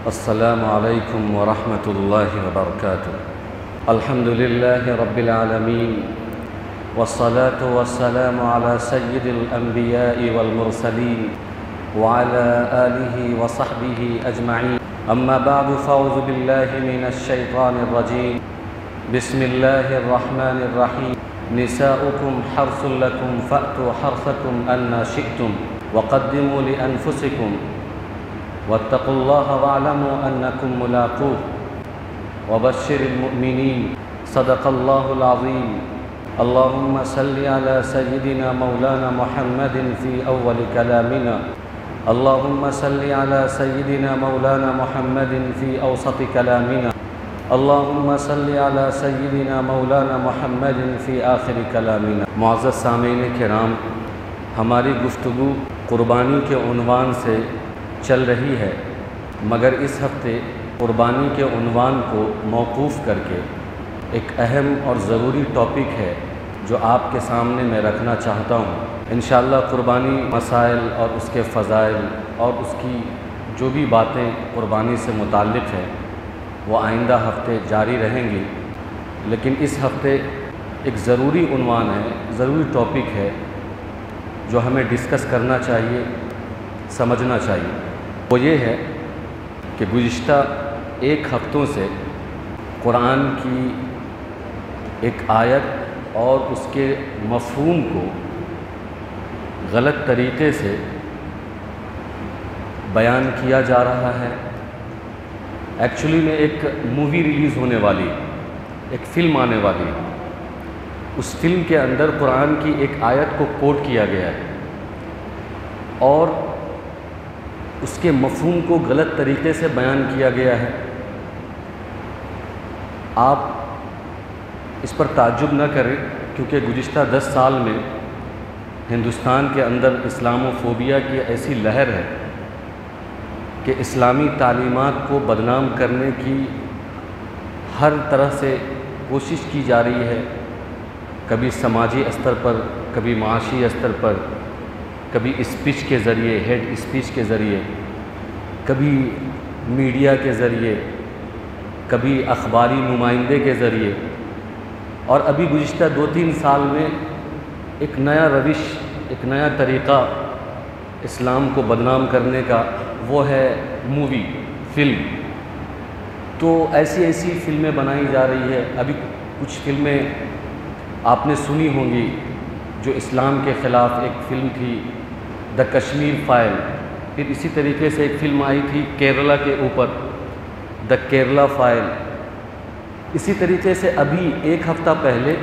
السلام علیکم ورحمۃ اللہ وبرکاتہ۔ الحمد للہ رب العالمین والصلاة والسلام علی سید الانبیاء والمرسلین وعلى آلہ وصحبہ اجمعین، اما بعد فاعوذ باللہ من الشیطان الرجیم، بسم اللہ الرحمن الرحیم۔ نساؤکم حرث لکم فأتوا حرثکم انا شئتم وقدموا لأنفسکم واتقوا اللہ واعلموا انکم ملاقوہ وبشر المؤمنین، صدق اللہ العظیم۔ اللہم صل علی سیدنا مولانا محمد فی اول کلامنا، اللہم صل علی سیدنا مولانا محمد فی اوسط کلامنا، اللہم صل علی سیدنا مولانا محمد فی آخر کلامنا۔ معزز سامعین کرام، ہماری گفتگو قربانی کے عنوان سے چل رہی ہے، مگر اس ہفتے قربانی کے عنوان کو موقوف کر کے ایک اہم اور ضروری ٹاپک ہے جو آپ کے سامنے میں رکھنا چاہتا ہوں۔ انشاءاللہ قربانی مسائل اور اس کے فضائل اور اس کی جو بھی باتیں قربانی سے متعلق ہیں وہ آئندہ ہفتے جاری رہیں گی، لیکن اس ہفتے ایک ضروری عنوان ہے، ضروری ٹاپک ہے جو ہمیں ڈسکس کرنا چاہیے، سمجھنا چاہیے۔ وہ یہ ہے کہ گزشتہ ایک ہفتوں سے قرآن کی ایک آیت اور اس کے مفہوم کو غلط طریقے سے بیان کیا جا رہا ہے۔ ایکچولی میں ایک مووی ریلیز ہونے والی، ایک فلم آنے والی، اس فلم کے اندر قرآن کی ایک آیت کو کوٹ کیا گیا ہے اور اس کے مفہوم کو غلط طریقے سے بیان کیا گیا ہے۔ آپ اس پر تعجب نہ کریں، کیونکہ گزشتہ 10 سال میں ہندوستان کے اندر اسلام فوبیا کی ایسی لہر ہے کہ اسلامی تعلیمات کو بدنام کرنے کی ہر طرح سے کوشش کی جا رہی ہے، کبھی سماجی استر پر، کبھی معاشی استر پر، کبھی اسپیچ کے ذریعے، ہیڈ اسپیچ کے ذریعے، کبھی میڈیا کے ذریعے، کبھی اخباری نمائندے کے ذریعے، اور ابھی گزشتہ 2-3 سال میں ایک نیا روش، ایک نیا طریقہ اسلام کو بدنام کرنے کا، وہ ہے مووی، فلم۔ تو ایسی فلمیں بنائی جا رہی ہے۔ ابھی کچھ فلمیں آپ نے سنی ہوں گی جو اسلام کے خلاف، ایک فلم تھی دا کشمیر فائل، پھر اسی طریقے سے ایک فلم آئی تھی کیرلا کے اوپر، دا کیرلا فائل۔ اسی طریقے سے ابھی ایک ہفتہ پہلے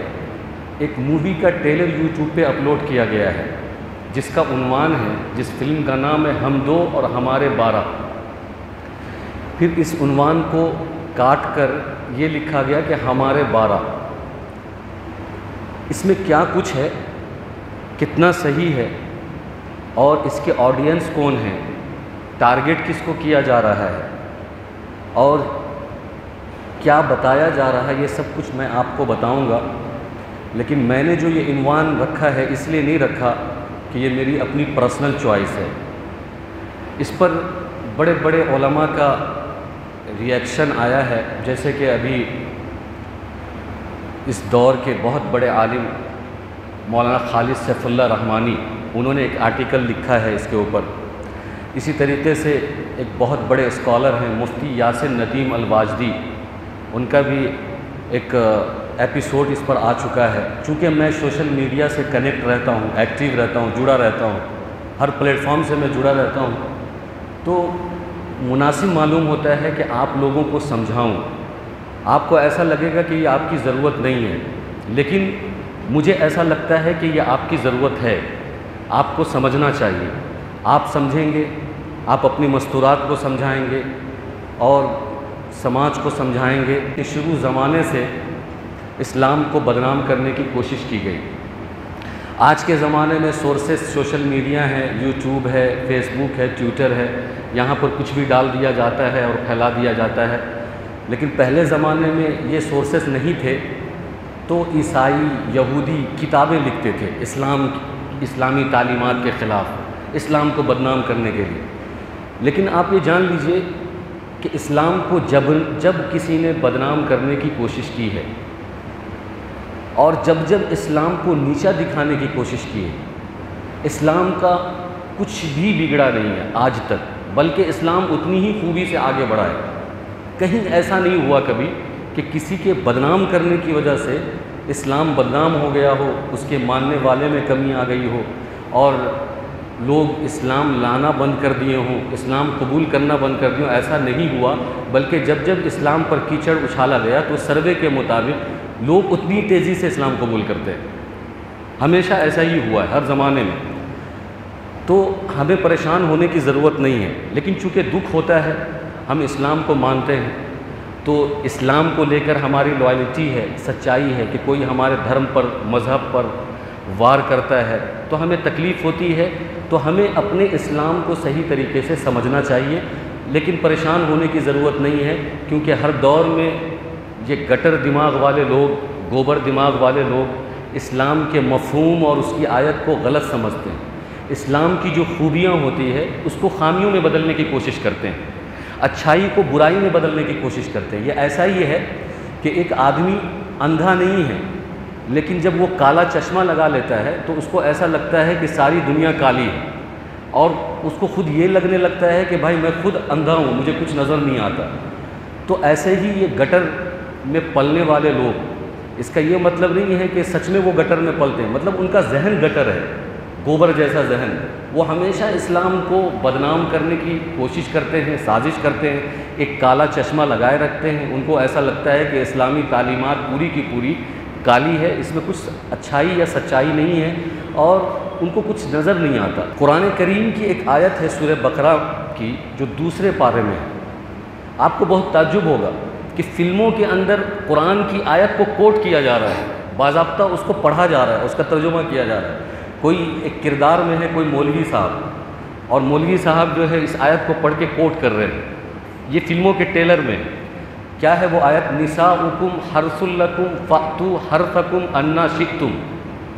ایک مووی کا ٹریلر یوٹیوب پہ اپلوڈ کیا گیا ہے جس کا عنوان ہے، جس فلم کا نام ہے ہم 2 اور ہمارے 12۔ پھر اس عنوان کو کاٹ کر یہ لکھا گیا کہ ہمارے 12۔ اس میں کیا کچھ ہے، کتنا صحیح ہے، اور اس کے آڈینس کون ہیں، ٹارگٹ کس کو کیا جا رہا ہے، اور کیا بتایا جا رہا ہے، یہ سب کچھ میں آپ کو بتاؤں گا۔ لیکن میں نے جو یہ عنوان رکھا ہے اس لیے نہیں رکھا کہ یہ میری اپنی پرسنل چوائس ہے۔ اس پر بڑے بڑے علماء کا ریئیکشن آیا ہے، جیسے کہ ابھی اس دور کے بہت بڑے عالم مولانا خالد سیف اللہ رحمانی، انہوں نے ایک آرٹیکل لکھا ہے اس کے اوپر۔ اسی طریقے سے ایک بہت بڑے اسکالر ہیں مفتی یاسر ندیم الواجدی، ان کا بھی ایک ایپیسوڈ اس پر آ چکا ہے۔ چونکہ میں سوشل میڈیا سے کنیکٹ رہتا ہوں، ایکٹیو رہتا ہوں، جڑا رہتا ہوں، ہر پلیٹ فارم سے میں جڑا رہتا ہوں، تو مناسب معلوم ہوتا ہے کہ آپ لوگوں کو سمجھاؤں۔ آپ کو ایسا لگے گا کہ یہ آپ کی ضرورت نہیں ہے، لیکن مجھے ایسا لگتا ہے کہ یہ آپ کی ضرورت ہے، آپ کو سمجھنا چاہیے۔ آپ سمجھیں گے، آپ اپنی مستورات کو سمجھائیں گے اور سماج کو سمجھائیں گے کہ شروع زمانے سے اسلام کو بدنام کرنے کی کوشش کی گئی۔ آج کے زمانے میں سورسز سوشل میڈیا ہے، یوٹیوب ہے، فیس بک ہے، ٹویٹر ہے، یہاں پر کچھ بھی ڈال دیا جاتا ہے اور پھیلا دیا جاتا ہے۔ لیکن پہلے زمانے میں یہ سورسز نہیں تھے، تو عیسائی، یہودی کتابیں لکھتے تھے اسلامی تعلیمات کے خلاف، اسلام کو بدنام کرنے کے لیے۔ لیکن آپ یہ جان لیجئے کہ اسلام کو جب کسی نے بدنام کرنے کی کوشش کی ہے اور جب اسلام کو نیچا دکھانے کی کوشش کی ہے، اسلام کا کچھ بھی بگڑا نہیں ہے آج تک، بلکہ اسلام اتنی ہی خوبی سے آگے بڑھا ہے۔ کہیں ایسا نہیں ہوا کبھی کہ کسی کے بدنام کرنے کی وجہ سے اسلام بدنام ہو گیا ہو، اس کے ماننے والے میں کمی آ گئی ہو اور لوگ اسلام لانا بند کر دیے ہوں، اسلام قبول کرنا بند کر دیے ہوں۔ ایسا نہیں ہوا، بلکہ جب اسلام پر کیچڑ اچھالا گیا تو سروے کے مطابق لوگ اتنی تیزی سے اسلام قبول کرتے ہیں۔ ہمیشہ ایسا ہی ہوا ہے ہر زمانے میں، تو ہمیں پریشان ہونے کی ضرورت نہیں ہے۔ لیکن چونکہ دکھ ہوتا ہے، ہم اسلام کو مانتے ہیں، تو اسلام کو لے کر ہماری لائلٹی ہے، سچائی ہے کہ کوئی ہمارے دھرم پر، مذہب پر وار کرتا ہے تو ہمیں تکلیف ہوتی ہے، تو ہمیں اپنے اسلام کو صحیح طریقے سے سمجھنا چاہیے، لیکن پریشان ہونے کی ضرورت نہیں ہے، کیونکہ ہر دور میں یہ گٹر دماغ والے لوگ، گوبر دماغ والے لوگ اسلام کے مفہوم اور اس کی آیت کو غلط سمجھتے ہیں۔ اسلام کی جو خوبیاں ہوتی ہے اس کو خامیوں میں بدلنے کی کوشش کرتے ہیں، اچھائی کو برائی میں بدلنے کی کوشش کرتے ہیں۔ یہ ایسا ہی ہے کہ ایک آدمی اندھا نہیں ہے، لیکن جب وہ کالا چشمہ لگا لیتا ہے تو اس کو ایسا لگتا ہے کہ ساری دنیا کالی ہے، اور اس کو خود یہ لگنے لگتا ہے کہ بھائی میں خود اندھا ہوں، مجھے کچھ نظر نہیں آتا۔ تو ایسے ہی یہ گٹر میں پلنے والے لوگ، اس کا یہ مطلب نہیں ہے کہ سچ میں وہ گٹر میں پلتے ہیں، مطلب ان کا ذہن گٹر ہے، گوبر جیسا ذہن۔ وہ ہمیشہ اسلام کو بدنام کرنے کی کوشش کرتے ہیں، سازش کرتے ہیں، ایک کالا چشمہ لگائے رکھتے ہیں۔ ان کو ایسا لگتا ہے کہ اسلامی تعلیمات پوری کی پوری کالی ہے، اس میں کچھ اچھائی یا سچائی نہیں ہے، اور ان کو کچھ نظر نہیں آتا۔ قرآن کریم کی ایک آیت ہے سورہ بقرہ کی جو دوسرے پارے میں ہے۔ آپ کو بہت تعجب ہوگا کہ فلموں کے اندر قرآن کی آیت کو کوٹ کیا جا رہا ہے، باضابطہ اس کو پڑھا جا رہا ہے، اس کا ترجمہ کیا جا رہا ہے۔ کوئی ایک کردار میں ہے، کوئی مولوی صاحب، اور مولوی صاحب جو ہے اس آیت کو پڑھ کے کوٹ کر رہے ہیں۔ یہ فلموں کے ٹریلر میں کیا ہے وہ آیت؟ نساؤکم حرث لکم فأتوا حرثکم انا شئتم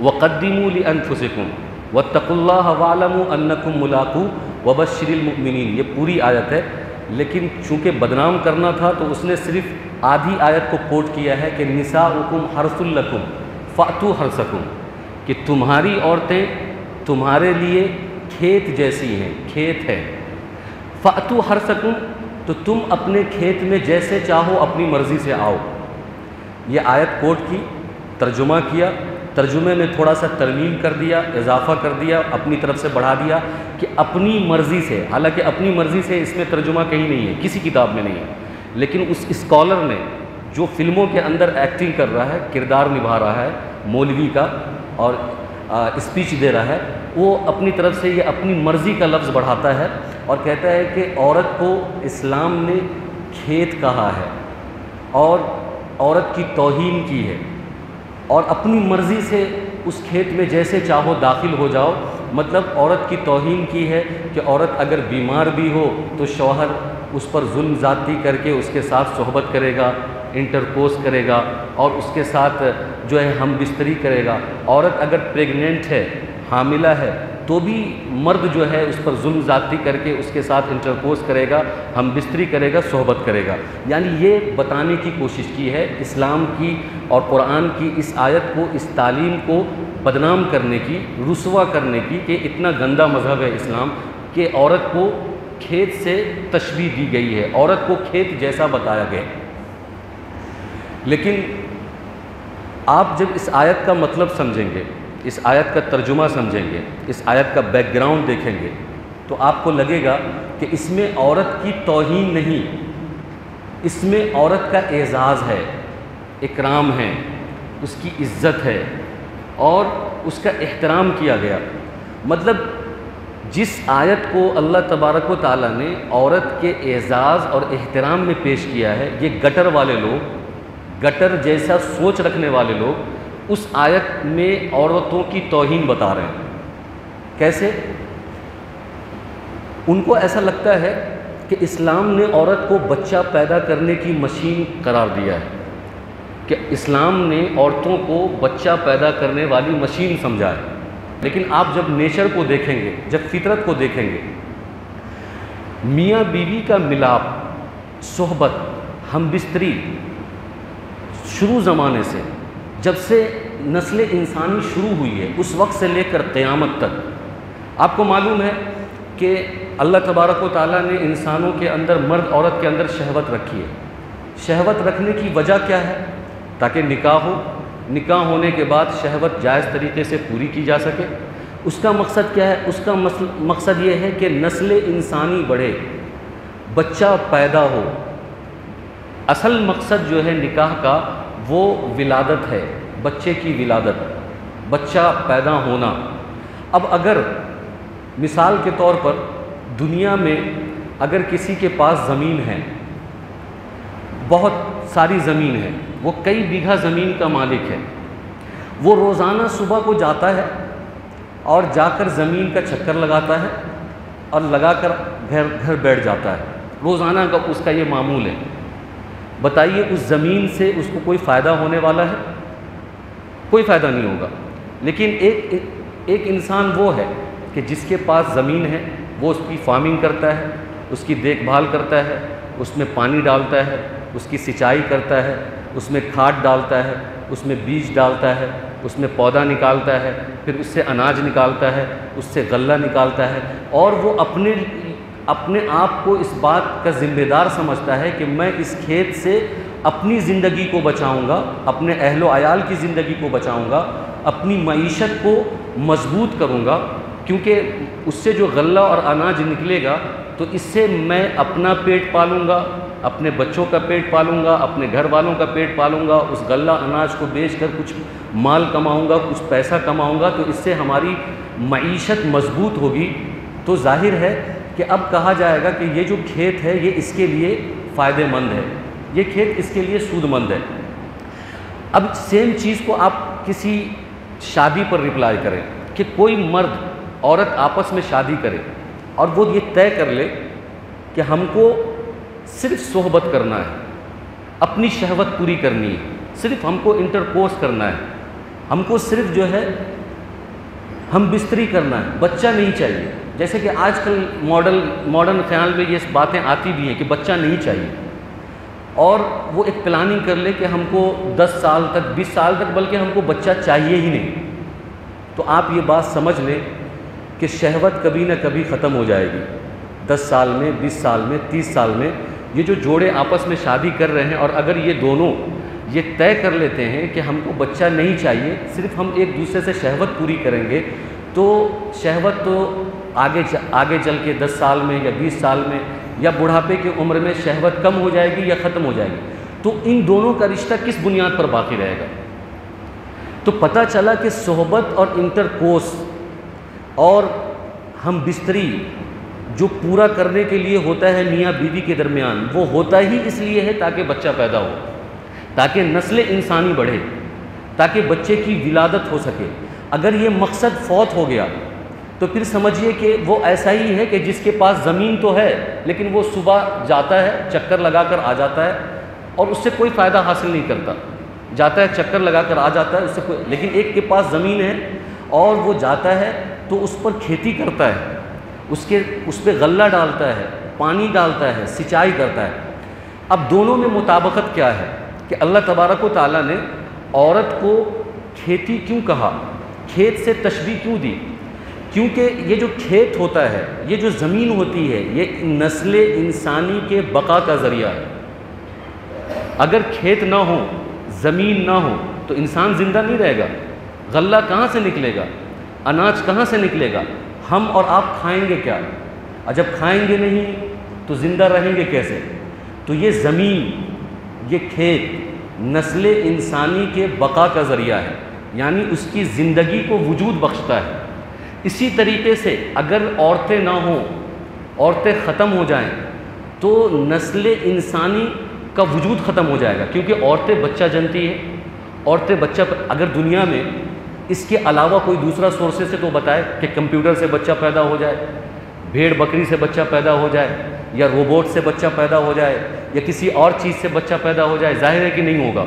وقدموا لانفسکم واتقوا اللہ واعلموا انکم ملاقوہ وبشر المؤمنین۔ یہ پوری آیت ہے، لیکن چونکہ بدنام کرنا تھا تو اس نے صرف آدھی آیت کو کوٹ کیا ہے کہ نساؤکم حرث لکم فأتوا حرثکم، کہ تمہاری عورتیں تمہارے لیے کھیت جیسی ہیں، کھیت ہے۔ فأتوا حرثکم، تو تم اپنے کھیت میں جیسے چاہو اپنی مرضی سے آؤ۔ یہ آیت کوٹ کی، ترجمہ کیا، ترجمے میں تھوڑا سا ترمیم کر دیا، اضافہ کر دیا، اپنی طرف سے بڑھا دیا کہ اپنی مرضی سے، حالانکہ اپنی مرضی سے اس میں ترجمہ کہیں نہیں ہے، کسی کتاب میں نہیں ہے، لیکن اس اسکالر نے جو فلموں کے اندر ایکٹنگ کر رہا ہے، کردار نبھا رہا ہے مولوی کا اور اسپیچ دے رہا ہے، وہ اپنی طرف سے یہ اپنی مرضی کا لفظ بڑھاتا ہے اور کہتا ہے کہ عورت کو اسلام نے کھیت کہا ہے اور عورت کی توہین کی ہے، اور اپنی مرضی سے اس کھیت میں جیسے چاہو داخل ہو جاؤ۔ مطلب عورت کی توہین کی ہے کہ عورت اگر بیمار بھی ہو تو شوہر اس پر ظلم زیادتی کر کے اس کے ساتھ صحبت کرے گا، انٹرکورس کرے گا، اور اس کے ساتھ جو ہے ہم بستری کرے گا۔ عورت اگر پریگننٹ ہے، حاملہ ہے، تو بھی مرد جو ہے اس پر ظلم زیادتی کر کے اس کے ساتھ انٹرکورس کرے گا، ہم بستری کرے گا، صحبت کرے گا۔ یعنی یہ بتانے کی کوشش کی ہے اسلام کی اور قرآن کی اس آیت کو، اس تعلیم کو بدنام کرنے کی، رسوا کرنے کی کہ اتنا گندا مذہب ہے اسلام کہ عورت کو کھیت سے تشبیہ دی گئی ہے، عورت کو کھیت جیسا بتایا گیا۔ لیکن آپ جب اس آیت کا مطلب سمجھیں گے، اس آیت کا ترجمہ سمجھیں گے، اس آیت کا بیک گراؤنڈ دیکھیں گے، تو آپ کو لگے گا کہ اس میں عورت کی توہین نہیں، اس میں عورت کا اعزاز ہے، اکرام ہے، اس کی عزت ہے اور اس کا احترام کیا گیا۔ مطلب جس آیت کو اللہ تبارک و تعالیٰ نے عورت کے اعزاز اور احترام میں پیش کیا ہے، یہ گٹر والے لوگ، گٹر جیسا سوچ رکھنے والے لوگ اس آیت میں عورتوں کی توہین بتا رہے ہیں۔ کیسے؟ ان کو ایسا لگتا ہے کہ اسلام نے عورت کو بچہ پیدا کرنے کی مشین قرار دیا ہے، کہ اسلام نے عورتوں کو بچہ پیدا کرنے والی مشین سمجھا ہے۔ لیکن آپ جب نیچر کو دیکھیں گے، جب فطرت کو دیکھیں گے، میاں بیوی کا ملاپ صحبت، ہم بستری شروع زمانے سے، جب سے نسل انسانی شروع ہوئی ہے اس وقت سے لے کر قیامت تک، آپ کو معلوم ہے کہ اللہ تبارک و تعالیٰ نے انسانوں کے اندر، مرد عورت کے اندر شہوت رکھی ہے۔ شہوت رکھنے کی وجہ کیا ہے؟ تاکہ نکاح ہو، نکاح ہونے کے بعد شہوت جائز طریقے سے پوری کی جا سکے۔ اس کا مقصد کیا ہے؟ اس کا مقصد یہ ہے کہ نسل انسانی بڑھے، بچہ پیدا ہو۔ اصل مقصد جو ہے نکاح کا وہ ولادت ہے، بچے کی ولادت، بچہ پیدا ہونا۔ اب اگر مثال کے طور پر دنیا میں اگر کسی کے پاس زمین ہے، بہت ساری زمین ہے، وہ کئی بیگھہ زمین کا مالک ہے، وہ روزانہ صبح کو جاتا ہے اور جا کر زمین کا چکر لگاتا ہے اور لگا کر گھر بیٹھ جاتا ہے، روزانہ کا اس کا یہ معمول ہے۔ بتائیے اس زمین سے اس کو کوئی فائدہ ہونے والا ہے؟ کوئی فائدہ نہیں ہوگا۔ لیکن ایک انسان وہ ہے کہ جس کے پاس زمین ہے، وہ اس کی فارمنگ کرتا ہے، اس کی دیکھ بھال کرتا ہے، اس میں پانی ڈالتا ہے، اس کی سینچائی کرتا ہے، اس میں کھاد ڈالتا ہے، اس میں بیج ڈالتا ہے، اس میں پودا نکالتا ہے، پھر اس سے اناج نکالتا ہے، اس سے غلہ نکالتا ہے، اور وہ اپنے آپ کو اس بات کا ذمہ دار سمجھتا ہے کہ میں اس کھیت سے اپنی زندگی کو بچاؤں گا، اپنے اہل و عیال کی زندگی کو بچاؤں گا، اپنی معیشت کو مضبوط کروں گا، کیونکہ اس سے جو غلہ اور اناج نکلے گا تو اس سے میں اپنا پیٹ پالوں گا، اپنے بچوں کا پیٹ پالوں گا، اپنے گھر والوں کا پیٹ پالوں گا، اس غلہ اناج کو بیچ کر کچھ مال کماؤں گا، کچھ پیسہ کماؤں گا، تو اس سے ہماری معیشت مضبوط ہوگی۔ تو ظاہر ہے کہ اب کہا جائے گا کہ یہ جو کھیت ہے یہ اس کے لیے فائدہ مند ہے، یہ کھیت اس کے لیے سود مند ہے۔ اب سیم چیز کو آپ کسی شادی پر رپلائی کریں کہ کوئی مرد عورت آپس میں شادی کرے اور وہ یہ طے کر لے کہ ہم کو صرف صحبت کرنا ہے، اپنی شہوت پوری کرنی ہے، صرف ہم کو انٹرکورس کرنا ہے، ہم کو صرف جو ہے ہم بستری کرنا ہے، بچہ نہیں چاہیے۔ جیسے کہ آج کل ماڈرن خیال میں یہ باتیں آتی بھی ہیں کہ بچہ نہیں چاہیے، اور وہ ایک پلاننگ کر لے کہ ہم کو 10 سال تک، 20 سال تک، بلکہ ہم کو بچہ چاہیے ہی نہیں۔ تو آپ یہ بات سمجھ لیں کہ شہوت کبھی نہ کبھی ختم ہو جائے گی، 10 سال میں، 20 سال میں، 30 سال میں۔ یہ جو جوڑے آپس میں شادی کر رہے ہیں اور اگر یہ دونوں یہ طے کر لیتے ہیں کہ ہم کو بچہ نہیں چاہیے، صرف ہم ایک دوسرے سے شہوت پوری کریں گے، تو شہوت تو آگے چل کے 10 سال میں یا 20 سال میں یا بڑھاپے کی عمر میں شہوت کم ہو جائے گی یا ختم ہو جائے گی۔ تو ان دونوں کا رشتہ کس بنیاد پر باقی رہے گا؟ تو پتہ چلا کہ صحبت اور انٹرکورس اور ہم بستری جو پورا کرنے کے لیے ہوتا ہے میاں بیوی کے درمیان، وہ ہوتا ہی اس لیے ہے تاکہ بچہ پیدا ہو، تاکہ نسل انسانی بڑھے، تاکہ بچے کی ولادت ہو سکے۔ اگر یہ مقصد فوت ہو گیا تو پھر سمجھیے کہ وہ ایسا ہی ہے کہ جس کے پاس زمین تو ہے لیکن وہ صبح جاتا ہے، چکر لگا کر آ جاتا ہے اور اس سے کوئی فائدہ حاصل نہیں کرتا، جاتا ہے چکر لگا کر آ جاتا ہے، اس سے کوئی، لیکن ایک کے پاس زمین ہے اور وہ جاتا ہے تو اس پر کھیتی کرتا ہے، اس پہ غلہ ڈالتا ہے، پانی ڈالتا ہے، سینچائی کرتا ہے۔ اب دونوں میں مطابقت کیا ہے کہ اللہ تبارک و تعالیٰ نے عورت کو کھیتی کیوں کہا، کھیت سے تشبیہ کیوں دی؟ کیونکہ یہ جو کھیت ہوتا ہے، یہ جو زمین ہوتی ہے، یہ نسل انسانی کے بقا کا ذریعہ ہے۔ اگر کھیت نہ ہو، زمین نہ ہو تو انسان زندہ نہیں رہے گا، غلہ کہاں سے نکلے گا، اناج کہاں سے نکلے گا، ہم اور آپ کھائیں گے کیا؟ اور جب کھائیں گے نہیں تو زندہ رہیں گے کیسے؟ تو یہ زمین، یہ کھیت نسل انسانی کے بقا کا ذریعہ ہے، یعنی اس کی زندگی کو وجود بخشتا ہے۔ اسی طریقے سے اگر عورتیں نہ ہوں، عورتیں ختم ہو جائیں تو نسل انسانی کا وجود ختم ہو جائے گا، کیونکہ عورتیں بچہ جنتی ہیں، عورتیں بچہ، اگر دنیا میں اس کے علاوہ کوئی دوسرا سورسز سے تو بتائے کہ کمپیوٹر سے بچہ پیدا ہو جائے، بھیڑ بکری سے بچہ پیدا ہو جائے، یا روبوٹ سے بچہ پیدا ہو جائے، یا کسی اور چیز سے بچہ پیدا ہو جائے، ظاہر ہے کہ نہیں ہوگا۔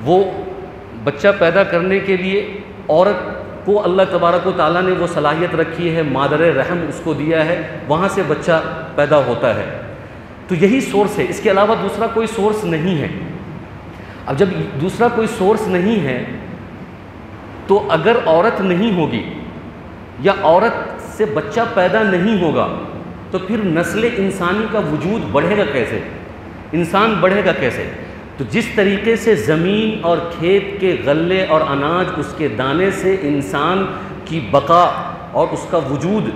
وہ بچہ پیدا کرنے کے لیے عورت کو اللہ تبارک و تعالیٰ نے وہ صلاحیت رکھی ہے، مادر رحم اس کو دیا ہے، وہاں سے بچہ پیدا ہوتا ہے۔ تو تو یہی سورس ہے، اس کے علاوہ دوسرا کوئی سورس نہیں ہے۔ اب جب دوسرا کوئی سورس نہیں ہے تو اگر عورت نہیں ہوگی یا عورت سے بچہ پیدا نہیں ہوگا تو پھر نسل انسانی کا وجود بڑھے گا کیسے؟ انسان بڑھے گا کیسے؟ تو جس طریقے سے زمین اور کھیت کے غلے اور اناج اس کے دانے سے انسان کی بقا اور اس کا وجود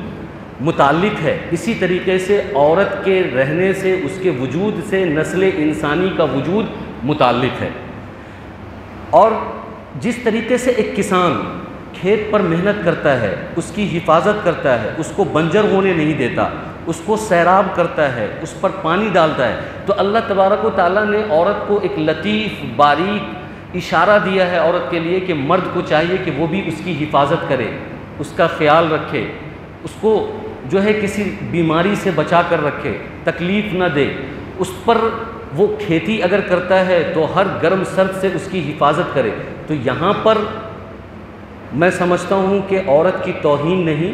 متعلق ہے، اسی طریقے سے عورت کے رہنے سے، اس کے وجود سے نسل انسانی کا وجود متعلق ہے۔ اور جس طریقے سے ایک کسان کھیت پر محنت کرتا ہے، اس کی حفاظت کرتا ہے، اس کو بنجر ہونے نہیں دیتا، اس کو سیراب کرتا ہے، اس پر پانی ڈالتا ہے، تو اللہ تبارک و تعالیٰ نے عورت کو ایک لطیف باریک اشارہ دیا ہے عورت کے لیے کہ مرد کو چاہیے کہ وہ بھی اس کی حفاظت کرے، اس کا خیال رکھے، اس کو جو ہے کسی بیماری سے بچا کر رکھے، تکلیف نہ دے، اس پر وہ کھیتی اگر کرتا ہے تو ہر گرم سرد سے اس کی حفاظت کرے۔ تو یہاں پر میں سمجھتا ہوں کہ عورت کی توہین نہیں،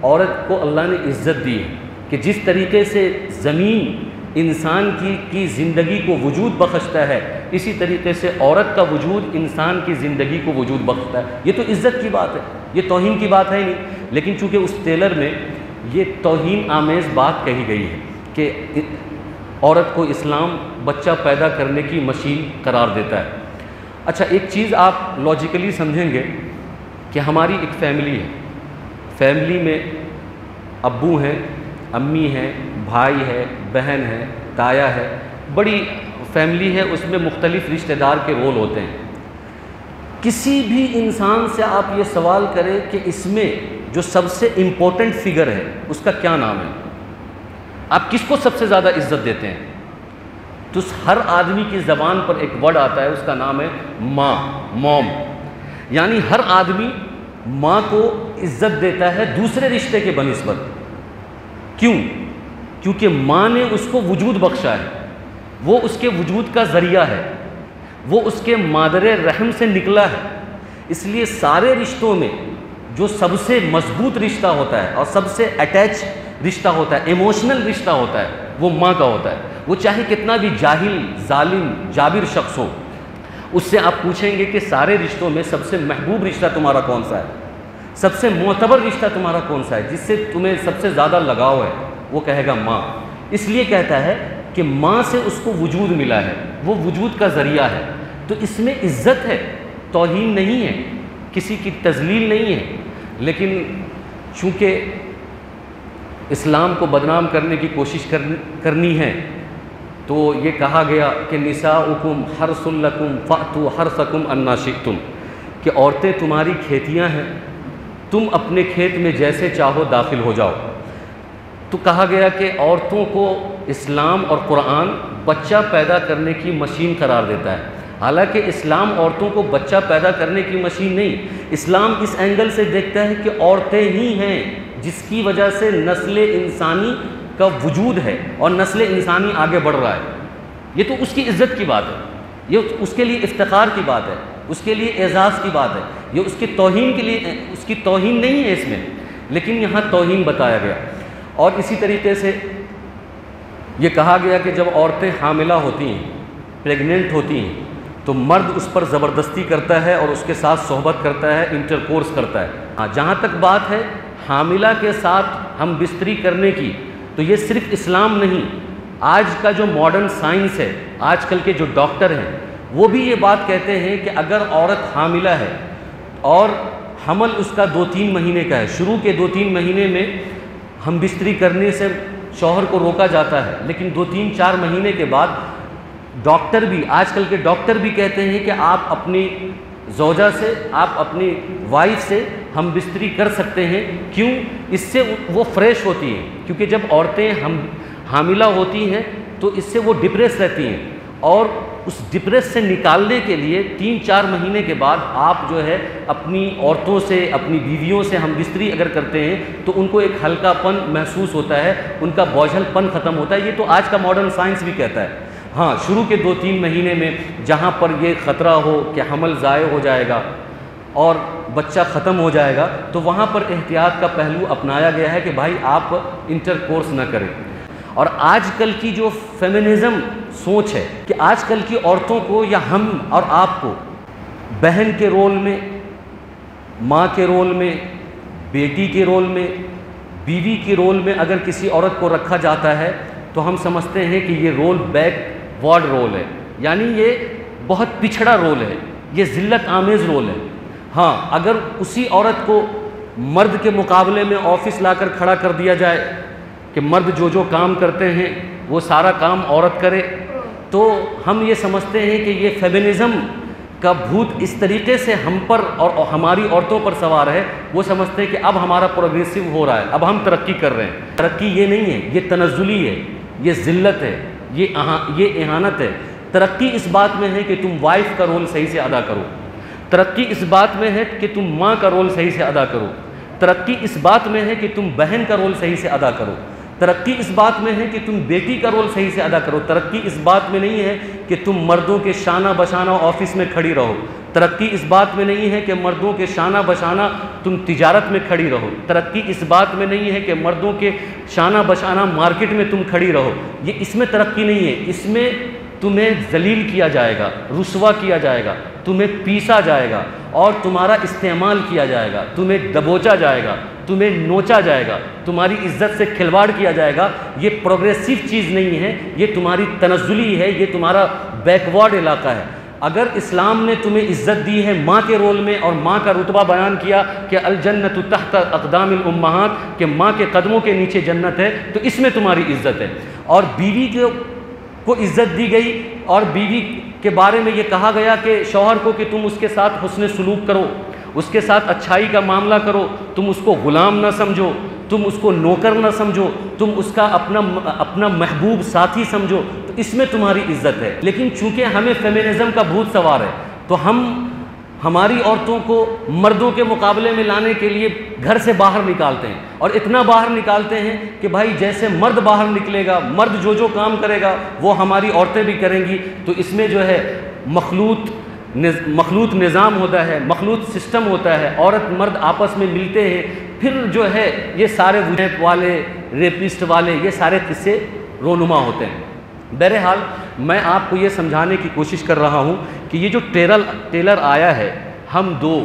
عورت کو اللہ نے عزت دی ہے کہ جس طریقے سے زمین انسان کی زندگی کو وجود بخشتا ہے، اسی طریقے سے عورت کا وجود انسان کی زندگی کو وجود بخشتا ہے۔ یہ تو عزت کی بات ہے، یہ توہین کی بات ہے نہیں، لیکن چونکہ اس ٹیلر میں یہ توہین آمیز بات کہی گئی ہے کہ عورت کو اسلام بچہ پیدا کرنے کی مشین قرار دیتا ہے۔ اچھا، ایک چیز آپ لاجیکلی سمجھیں گے کہ ہماری ایک فیملی ہے، فیملی میں ابو ہیں، امی ہیں، بھائی ہے، بہن ہے، تایا ہے، بڑی فیملی ہے، اس میں مختلف رشتہ دار کے رول ہوتے ہیں۔ کسی بھی انسان سے آپ یہ سوال کریں کہ اس میں جو سب سے امپورٹنٹ فگر ہے اس کا کیا نام ہے، آپ کس کو سب سے زیادہ عزت دیتے ہیں، تو ہر آدمی کی زبان پر ایک ورڈ آتا ہے، اس کا نام ہے ماں، موم۔ یعنی ہر آدمی ماں کو عزت دیتا ہے دوسرے رشتے کے بنسبت۔ کیوں؟ کیونکہ ماں نے اس کو وجود بخشا ہے، وہ اس کے وجود کا ذریعہ ہے، وہ اس کے مادر رحم سے نکلا ہے۔ اس لیے سارے رشتوں میں جو سب سے مضبوط رشتہ ہوتا ہے اور سب سے اٹیچ رشتہ ہوتا ہے، ایموشنل رشتہ ہوتا ہے، وہ ماں کا ہوتا ہے۔ وہ چاہے کتنا بھی جاہل، ظالم، جابر شخص ہو، اس سے آپ پوچھیں گے کہ سارے رشتوں میں سب سے محبوب رشتہ تمہارا کون سا ہے، سب سے معتبر رشتہ تمہارا کون سا ہے، جس سے تمہیں سب سے زیادہ لگاؤ ہے، وہ کہے گا ماں۔ اس لیے کہتا ہے کہ ماں سے اس کو وجود ملا ہے، وہ وجود کا ذریعہ ہے۔ تو اس میں عزت ہے، توہین نہیں ہے، کسی کی تذلیل نہیں ہے۔ لیکن چونکہ اسلام کو بدنام کرنے کی کوشش کرنی ہے تو یہ کہا گیا کہ نساؤکم حرث لکم فأتوا حرثکم انا شئتم، کہ عورتیں تمہاری کھیتیاں ہیں، تم اپنے کھیت میں جیسے چاہو داخل ہو جاؤ۔ تو کہا گیا کہ عورتوں کو اسلام اور قرآن بچہ پیدا کرنے کی مشین قرار دیتا ہے، حالانکہ اسلام عورتوں کو بچہ پیدا کرنے کی مشین نہیں، اسلام اس اینگل سے دیکھتا ہے کہ عورتیں ہی ہیں جس کی وجہ سے نسل انسانی کا وجود ہے اور نسل انسانی آگے بڑھ رہا ہے۔ یہ تو اس کی عزت کی بات ہے، یہ اس کے لیے افتخار کی بات ہے، اس کے لیے اعزاز کی بات ہے، یہ اس کی توہین کے لیے، اس کی توہین نہیں ہے اس میں، لیکن یہاں توہین بتایا گیا۔ اور اسی طریقے سے یہ کہا گیا کہ جب عورتیں حاملہ ہوتی ہیں، پریگننٹ ہوتی ہیں، تو مرد اس پر زبردستی کرتا ہے اور اس کے ساتھ صحبت کرتا ہے، انٹرکورس کرتا ہے۔ ہاں، جہاں تک بات ہے حاملہ کے ساتھ ہم بستری کرنے کی، تو یہ صرف اسلام نہیں، آج کا جو ماڈرن سائنس ہے، آج کل کے جو ڈاکٹر ہیں، وہ بھی یہ بات کہتے ہیں کہ اگر عورت حاملہ ہے اور حمل اس کا 2-3 مہینے کا ہے، شروع کے 2-3 مہینے میں ہم بستری کرنے سے شوہر کو روکا جاتا ہے، لیکن 2-3-4 مہینے کے بعد ڈاکٹر بھی، آج کل کے ڈاکٹر بھی کہتے ہیں کہ آپ اپنی زوجہ سے، آپ اپنی وائف سے ہم بستری کر سکتے ہیں۔ کیوں؟ اس سے وہ فریش ہوتی ہیں، کیونکہ جب عورتیں حاملہ ہوتی ہیں تو اس سے وہ ڈپریس رہتی ہیں، اور اس ڈپریس سے نکالنے کے لیے 3-4 مہینے کے بعد آپ جو ہے اپنی عورتوں سے، اپنی بیویوں سے ہم بستری اگر کرتے ہیں تو ان کو ایک ہلکا پن محسوس ہوتا ہے، ان کا بوجھل پن ختم ہوتا ہے۔ یہ تو آج کا ماڈرن سائنس بھی کہتا ہے۔ ہاں، شروع کے 2-3 مہینے میں جہاں پر یہ خطرہ ہو کہ حمل ضائع ہو جائے گا اور بچہ ختم ہو جائے گا، تو وہاں پر احتیاط کا پہلو اپنایا گیا ہے کہ بھائی آپ انٹر کورس نہ کریں۔ اور آج کل کی جو فیمنزم سوچ ہے کہ آج کل کی عورتوں کو یا ہم اور آپ کو بہن کے رول میں، ماں کے رول میں، بیٹی کے رول میں، بیوی کے رول میں اگر کسی عورت کو رکھا جاتا ہے تو ہم سمجھتے ہیں کہ یہ رول بیک وارڈ رول ہے، یعنی یہ بہت پچھڑا رول ہے، یہ ذلت آمیز رول ہے۔ ہاں، اگر اسی عورت کو مرد کے مقابلے میں آفس لا کر کھڑا کر دیا جائے کہ مرد جو جو کام کرتے ہیں وہ سارا کام عورت کرے، تو ہم یہ سمجھتے ہیں کہ یہ فیمنزم کا بھوت اس طریقے سے ہم پر اور ہماری عورتوں پر سوار ہے، وہ سمجھتے ہیں کہ اب ہمارا پروگریسو ہو رہا ہے، اب ہم ترقی کر رہے ہیں۔ ترقی یہ نہیں ہے، یہ تنزلی ہے، یہ ذلت ہے، یہ اہانت ہے۔ ترقی اس بات میں ہے کہ تم وائف کا رول صحیح سے ادا کرو، ترقی اس بات میں ہے کہ تم ماں کا رول صحیح سے ادا کرو، ترقی اس بات میں ہے کہ تم بہن کا رول صحیح سے ادا کرو، ترقی اس بات میں ہے کہ تم بیٹی کا رول صحیح سے ادا کرو۔ ترقی اس بات میں نہیں ہے کہ تم مردوں کے شانہ بشانہ آفس میں کھڑی رہو، ترقی اس بات میں نہیں ہے کہ مردوں کے شانہ بشانہ تم تجارت میں کھڑی رہو، ترقی اس بات میں نہیں ہے کہ مردوں کے شانہ بشانہ مارکیٹ میں تم کھڑی رہو۔ یہ اس میں ترقی نہیں ہے، اس میں تمہیں ذلیل کیا جائے گا، رسوا کیا جائے گا، تمہیں پیسا جائے گا اور تمہارا استعمال کیا جائے گا، تمہیں دبوچا جائے گا، تمہیں نوچا جائے گا، تمہاری عزت سے کھلواڑ کیا جائے گا۔ یہ پروگریسو چیز نہیں ہے، یہ تمہاری تنزلی ہے، یہ تمہارا بیکورڈ علاقہ ہے۔ اگر اسلام نے تمہیں عزت دی ہے ماں کے رول میں اور ماں کا رتبہ بیان کیا کہ الجنت تحت اقدام الامہات، کہ ماں کے قدموں کے نیچے جنت ہے، تو اس میں تمہاری عزت ہے۔ اور بیوی کو عزت دی گئی اور بیوی کے بارے میں یہ کہا گیا کہ شوہر کو کہ تم اس کے ساتھ حسن سلوک کرو، اس کے ساتھ اچھائی کا معاملہ کرو، تم اس کو غلام نہ سمجھو، تم اس کو نوکر نہ سمجھو، تم اس کا اپنا محبوب ساتھی سمجھو، تو اس میں تمہاری عزت ہے۔ لیکن چونکہ ہمیں فیمنزم کا بھوت سوار ہے تو ہم ہماری عورتوں کو مردوں کے مقابلے میں لانے کے لیے گھر سے باہر نکالتے ہیں، اور اتنا باہر نکالتے ہیں کہ بھائی جیسے مرد باہر نکلے گا، مرد جو جو کام کرے گا وہ ہماری عورتیں بھی کریں گی۔ تو اس میں جو ہے مخلوط نظام ہوتا ہے، مخلوط سسٹم ہوتا ہے، عورت مرد آپس میں ملتے ہیں، پھر جو ہے یہ سارے ریپ والے، ریپسٹ والے، یہ سارے قصے رونما ہوتے ہیں۔ بہرحال میں آپ کو یہ سمجھانے کی کوشش کر رہا ہوں کہ یہ جو ٹیلر آیا ہے، ہم دو،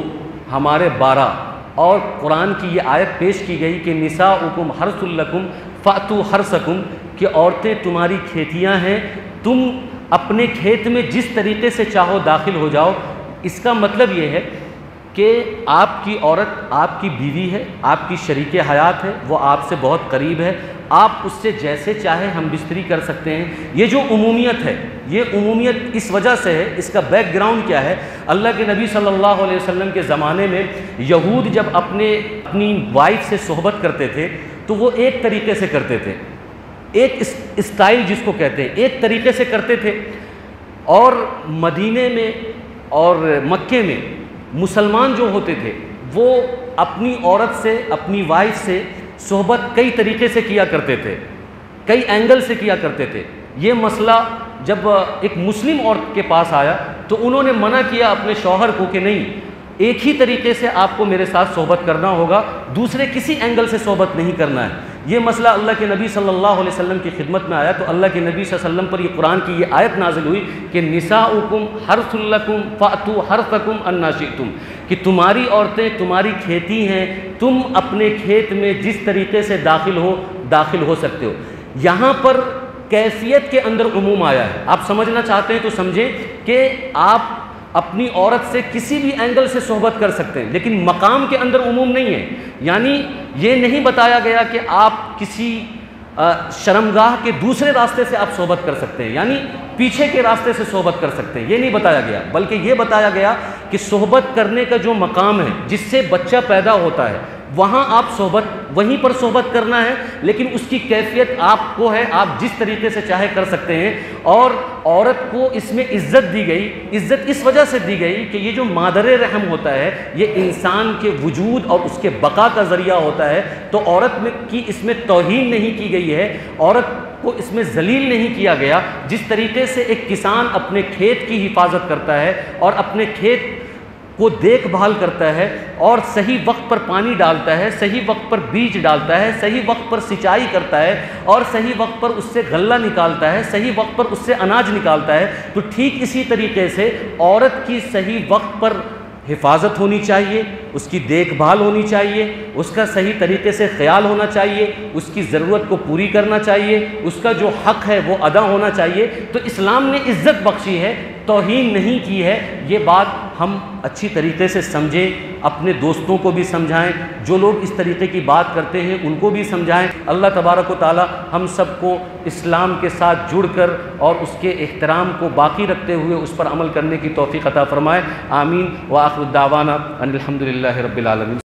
ہمارے 12، اور قرآن کی یہ آیت پیش کی گئی کہ نساؤکم حرث لکم فأتوا حرثکم، کہ عورتیں تمہاری کھیتیاں ہیں، تم اپنے کھیت میں جس طریقے سے چاہو داخل ہو جاؤ۔ اس کا مطلب یہ ہے کہ آپ کی عورت آپ کی بیوی ہے، آپ کی شریک حیات ہے، وہ آپ سے بہت قریب ہے، آپ اس سے جیسے چاہے ہم بستری کر سکتے ہیں۔ یہ جو عمومیت ہے، یہ عمومیت اس وجہ سے ہے، اس کا بیک گراؤنڈ کیا ہے؟ اللہ کے نبی صلی اللہ علیہ وسلم کے زمانے میں یہود جب اپنی وائف سے صحبت کرتے تھے تو وہ ایک طریقے سے کرتے تھے، ایک اسٹائل جس کو کہتے ہیں، ایک طریقے سے کرتے تھے۔ اور مدینے میں اور مکے میں مسلمان جو ہوتے تھے وہ اپنی عورت سے، اپنی وائف سے صحبت کئی طریقے سے کیا کرتے تھے، کئی اینگل سے کیا کرتے تھے۔ یہ مسئلہ جب ایک مسلم عورت کے پاس آیا تو انہوں نے منع کیا اپنے شوہر کو کہ نہیں، ایک ہی طریقے سے آپ کو میرے ساتھ صحبت کرنا ہوگا، دوسرے کسی اینگل سے صحبت نہیں کرنا ہے۔ یہ مسئلہ اللہ کے نبی صلی اللہ علیہ وسلم کی خدمت میں آیا تو اللہ کے نبی صلی اللہ علیہ وسلم پر یہ قرآن کی یہ آیت نازل ہوئی کہ نساؤکم حرث لکم فأتوا حرثکم انا شئتم، کہ تمہاری عورتیں تمہاری کھیتی ہیں، تم اپنے کھیت میں جس طریقے سے داخل ہو سکتے ہو۔ یہاں پر کیفیت کے اندر عموم آیا ہے، آپ سمجھنا چاہتے ہیں تو سمجھیں کہ آپ اپنی عورت سے کسی بھی اینگل سے صحبت کر سکتے ہیں، لیکن مقام کے اندر عموم نہیں ہے۔ یعنی یہ نہیں بتایا گیا کہ آپ کسی شرمگاہ کے دوسرے راستے سے آپ صحبت کر سکتے ہیں، یعنی پیچھے کے راستے سے صحبت کر سکتے ہیں، یہ نہیں بتایا گیا، بلکہ یہ بتایا گیا کہ صحبت کرنے کا جو مقام ہے جس سے بچہ پیدا ہوتا ہے وہاں آپ وہیں پر صحبت کرنا ہے، لیکن اس کی کیفیت آپ کو ہے، آپ جس طریقے سے چاہے کر سکتے ہیں۔ اور عورت کو اس میں عزت دی گئی، عزت اس وجہ سے دی گئی کہ یہ جو مادر رحم ہوتا ہے یہ انسان کے وجود اور اس کے بقا کا ذریعہ ہوتا ہے، تو عورت کی اس میں توہین نہیں کی گئی ہے، عورت کو اس میں ذلیل نہیں کیا گیا۔ جس طریقے سے ایک کسان اپنے کھیت کی حفاظت کرتا ہے اور اپنے کھیت وہ دیکھ بھال کرتا ہے اور صحیح وقت پر پانی ڈالتا ہے، صحیح وقت پر بیج ڈالتا ہے، صحیح وقت پر سینچائی کرتا ہے اور صحیح وقت پر اس سے غلہ نکالتا ہے، صحیح وقت پر اس سے اناج نکالتا ہے، تو ٹھیک اسی طریقے سے عورت کی صحیح وقت پر حفاظت ہونی چاہیے، اس کی دیکھ بھال ہونی چاہیے، اس کا صحیح طریقے سے خیال ہونا چاہیے، اس کی ضرورت کو پوری کرنا چاہیے، اس کا جو حق ہے وہ ادا ہونا چاہیے۔ تو اسلام نے عزت بخشی ہے، توہین نہیں کی ہے۔ یہ بات ہم اچھی طریقے سے سمجھیں، اپنے دوستوں کو بھی سمجھائیں، جو لوگ اس طریقے کی بات کرتے ہیں ان کو بھی سمجھائیں۔ اللہ تبارک و تعالی ہم سب کو اسلام کے ساتھ جڑ کر اور اس کے احترام کو باقی رکھتے ہوئے اس پر عمل کرنے کی توفیق عطا فرمائے۔ آمین۔ وآخر دعوانا ان الحمد للہ رب العالمین۔